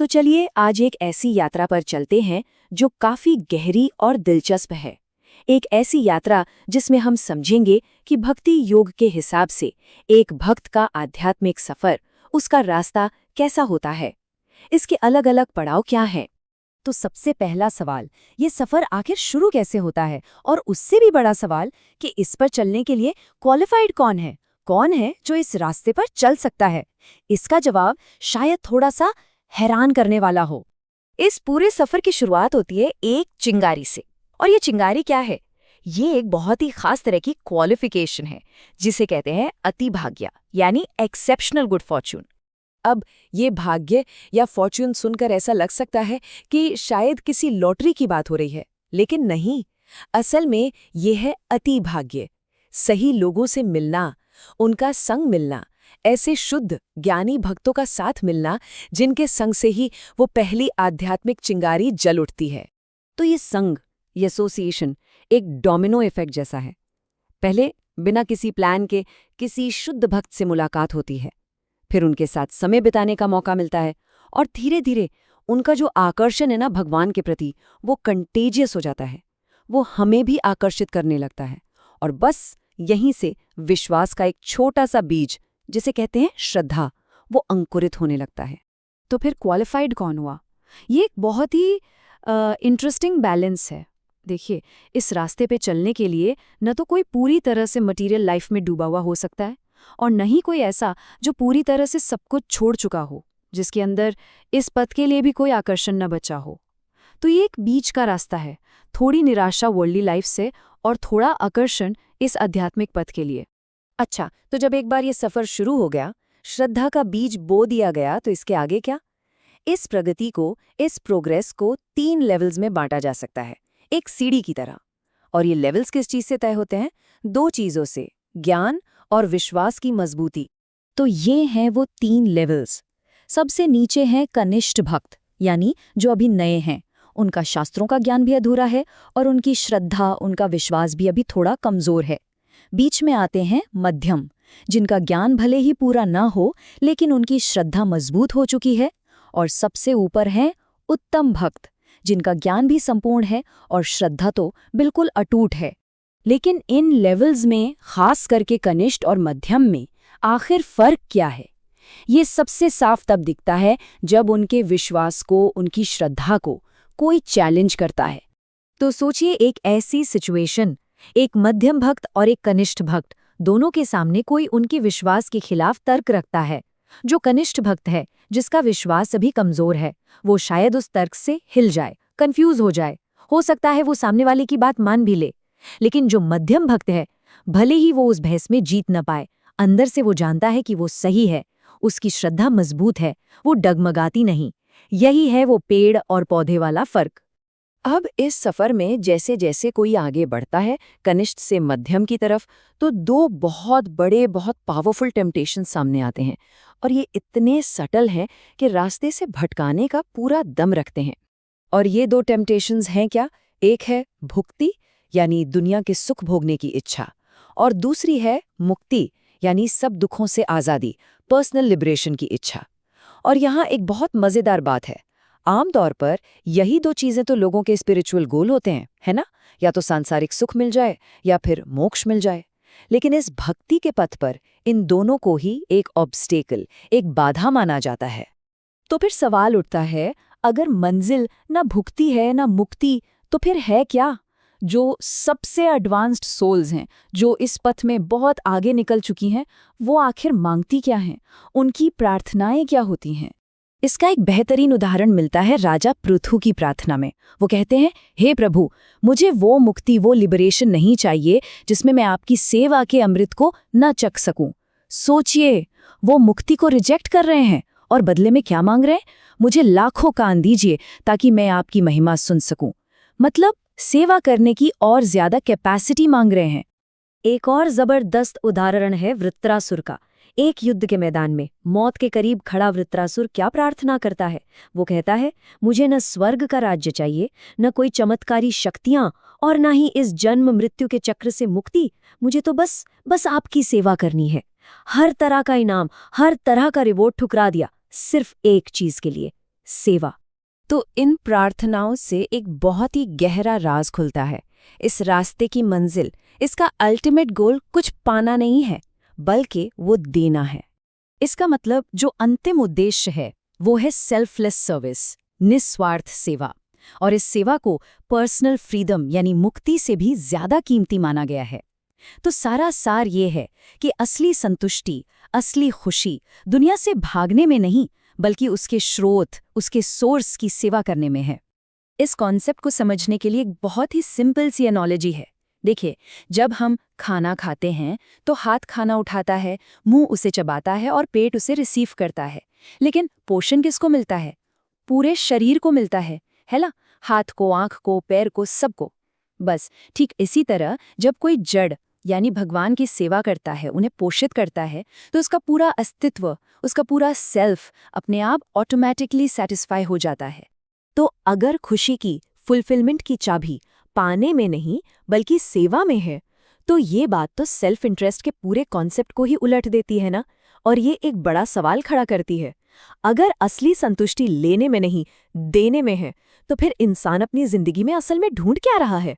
तो चलिए आज एक ऐसी यात्रा पर चलते हैं जो काफी गहरी और दिलचस्प है। एक ऐसी यात्रा जिसमें हम समझेंगे कि भक्ति योग के हिसाब से एक भक्त का आध्यात्मिक सफर, उसका रास्ता कैसा होता है, इसके अलग अलग पड़ाव क्या हैं। तो सबसे पहला सवाल, ये सफर आखिर शुरू कैसे होता है? और उससे भी बड़ा सवाल कि इस पर चलने के लिए क्वालिफाइड कौन है? कौन है जो इस रास्ते पर चल सकता है? इसका जवाब शायद थोड़ा सा हैरान करने वाला हो। इस पूरे सफर की शुरुआत होती है एक चिंगारी से। और ये चिंगारी क्या है? ये एक बहुत ही खास तरह की क्वालिफिकेशन है जिसे कहते हैं अति भाग्य, यानी एक्सेप्शनल गुड फॉर्च्यून। अब ये भाग्य या फॉर्च्यून सुनकर ऐसा लग सकता है कि शायद किसी लॉटरी की बात हो रही है, लेकिन नहीं। असल में ये है अति भाग्य, सही लोगों से मिलना, उनका संग मिलना, ऐसे शुद्ध ज्ञानी भक्तों का साथ मिलना जिनके संग से ही वो पहली आध्यात्मिक चिंगारी जल उठती है। तो ये संग, ये एसोसिएशन एक डोमिनो इफेक्ट जैसा है। पहले बिना किसी प्लान के किसी शुद्ध भक्त से मुलाकात होती है, फिर उनके साथ समय बिताने का मौका मिलता है और धीरे धीरे उनका जो आकर्षण है ना भगवान के प्रति, वो कंटेजियस हो जाता है। वो हमें भी आकर्षित करने लगता है और बस यहीं से विश्वास का एक छोटा सा बीज, जिसे कहते हैं श्रद्धा, वो अंकुरित होने लगता है। तो फिर क्वालिफाइड कौन हुआ? ये एक बहुत ही इंटरेस्टिंग बैलेंस है। देखिए, इस रास्ते पे चलने के लिए न तो कोई पूरी तरह से मटेरियल लाइफ में डूबा हुआ हो सकता है और न ही कोई ऐसा जो पूरी तरह से सब कुछ छोड़ चुका हो, जिसके अंदर इस पथ के लिए भी कोई आकर्षण न बचा हो। तो ये एक बीच का रास्ता है, थोड़ी निराशा वर्ल्डली लाइफ से और थोड़ा आकर्षण इस आध्यात्मिक पथ के लिए। अच्छा, तो जब एक बार ये सफर शुरू हो गया, श्रद्धा का बीज बो दिया गया, तो इसके आगे क्या? इस प्रगति को, इस प्रोग्रेस को 3 लेवल्स में बांटा जा सकता है, एक सीढ़ी की तरह। और ये लेवल्स किस चीज से तय होते हैं? 2 चीजों से, ज्ञान और विश्वास की मजबूती। तो ये हैं वो 3 लेवल्स। सबसे नीचे हैं कनिष्ठ भक्त, यानी जो अभी नए हैं, उनका शास्त्रों का ज्ञान भी अधूरा है और उनकी श्रद्धा, उनका विश्वास भी अभी थोड़ा कमजोर है। बीच में आते हैं मध्यम, जिनका ज्ञान भले ही पूरा ना हो, लेकिन उनकी श्रद्धा मजबूत हो चुकी है। और सबसे ऊपर हैं उत्तम भक्त, जिनका ज्ञान भी संपूर्ण है और श्रद्धा तो बिल्कुल अटूट है। लेकिन इन लेवल्स में, खास करके कनिष्ठ और मध्यम में, आखिर फर्क क्या है? ये सबसे साफ तब दिखता है जब उनके विश्वास को, उनकी श्रद्धा को कोई चैलेंज करता है। तो सोचिए एक ऐसी सिचुएशन, एक मध्यम भक्त और एक कनिष्ठ भक्त, दोनों के सामने कोई उनके विश्वास के खिलाफ तर्क रखता है। जो कनिष्ठ भक्त है, जिसका विश्वास अभी कमजोर है, वो शायद उस तर्क से हिल जाए, कंफ्यूज हो सकता है वो सामने वाले की बात मान भी ले। लेकिन जो मध्यम भक्त है, भले ही वो उस बहस में जीत न पाए, अंदर से वो जानता है कि वो सही है, उसकी श्रद्धा मजबूत है, वो डगमगाती नहीं। यही है वो पेड़ और पौधे वाला फर्क। अब इस सफर में जैसे जैसे कोई आगे बढ़ता है कनिष्ठ से मध्यम की तरफ, तो 2 बहुत बड़े, बहुत पावरफुल टेम्पटेशन सामने आते हैं और ये इतने सटल हैं कि रास्ते से भटकाने का पूरा दम रखते हैं। और ये 2 टेम्पटेशंस हैं क्या? एक है भुक्ति, यानी दुनिया के सुख भोगने की इच्छा, और दूसरी है मुक्ति, यानी सब दुखों से आज़ादी, पर्सनल लिबरेशन की इच्छा। और यहाँ एक बहुत मज़ेदार बात है, आमतौर पर यही 2 चीज़ें तो लोगों के स्पिरिचुअल गोल होते हैं, है ना? या तो सांसारिक सुख मिल जाए या फिर मोक्ष मिल जाए। लेकिन इस भक्ति के पथ पर इन दोनों को ही एक ऑब्स्टेकल, एक बाधा माना जाता है। तो फिर सवाल उठता है, अगर मंजिल ना भुक्ति है ना मुक्ति, तो फिर है क्या? जो सबसे एडवांस्ड सोल्स हैं, जो इस पथ में बहुत आगे निकल चुकी हैं, वो आखिर मांगती क्या हैं? उनकी प्रार्थनाएं क्या होती हैं? इसका एक बेहतरीन उदाहरण मिलता है राजा पृथु की प्रार्थना में। वो कहते हैं, हे प्रभु, मुझे वो मुक्ति, वो लिबरेशन नहीं चाहिए जिसमें मैं आपकी सेवा के अमृत को न चख सकूं। सोचिए, वो मुक्ति को रिजेक्ट कर रहे हैं और बदले में क्या मांग रहे हैं? मुझे लाखों कान दीजिए ताकि मैं आपकी महिमा सुन सकूं। मतलब सेवा करने की और ज्यादा कैपेसिटी मांग रहे हैं। एक और जबरदस्त उदाहरण है वृत्रासुर का। एक युद्ध के मैदान में मौत के करीब खड़ा वृत्रासुर क्या प्रार्थना करता है? वो कहता है, मुझे न स्वर्ग का राज्य चाहिए, न कोई चमत्कारी शक्तियां, और न ही इस जन्म मृत्यु के चक्र से मुक्ति। मुझे तो बस आपकी सेवा करनी है। हर तरह का इनाम, हर तरह का रिवॉर्ड ठुकरा दिया, सिर्फ एक चीज के लिए, सेवा। तो इन प्रार्थनाओं से एक बहुत ही गहरा राज खुलता है। इस रास्ते की मंजिल, इसका अल्टीमेट गोल कुछ पाना नहीं है, बल्कि वो देना है। इसका मतलब जो अंतिम उद्देश्य है वो है सेल्फलेस सर्विस, निस्वार्थ सेवा। और इस सेवा को पर्सनल फ्रीडम यानी मुक्ति से भी ज्यादा कीमती माना गया है। तो सारा सार ये है कि असली संतुष्टि, असली खुशी दुनिया से भागने में नहीं, बल्कि उसके स्रोत, उसके सोर्स की सेवा करने में है। इस कॉन्सेप्ट को समझने के लिए एक बहुत ही सिंपल सी एनोलॉजी है। देखिए, जब हम खाना खाते हैं तो हाथ खाना उठाता है, मुंह उसे चबाता है और पेट उसे रिसीव करता है। लेकिन पोषण किसको मिलता है? पूरे शरीर को मिलता है ना? हाथ को, आंख को, पैर को, सबको। बस ठीक इसी तरह जब कोई जड़ यानी भगवान की सेवा करता है, उन्हें पोषित करता है, तो उसका पूरा अस्तित्व, उसका पूरा सेल्फ अपने आप ऑटोमेटिकली सेटिस्फाई हो जाता है। तो अगर खुशी की, फुलफिलमेंट की चाबी पाने में नहीं बल्कि सेवा में है, तो ये बात तो सेल्फ इंटरेस्ट के पूरे कॉन्सेप्ट को ही उलट देती है ना। और ये एक बड़ा सवाल खड़ा करती है। अगर असली संतुष्टि लेने में नहीं, देने में है, तो फिर इंसान अपनी जिंदगी में असल में ढूंढ क्या रहा है?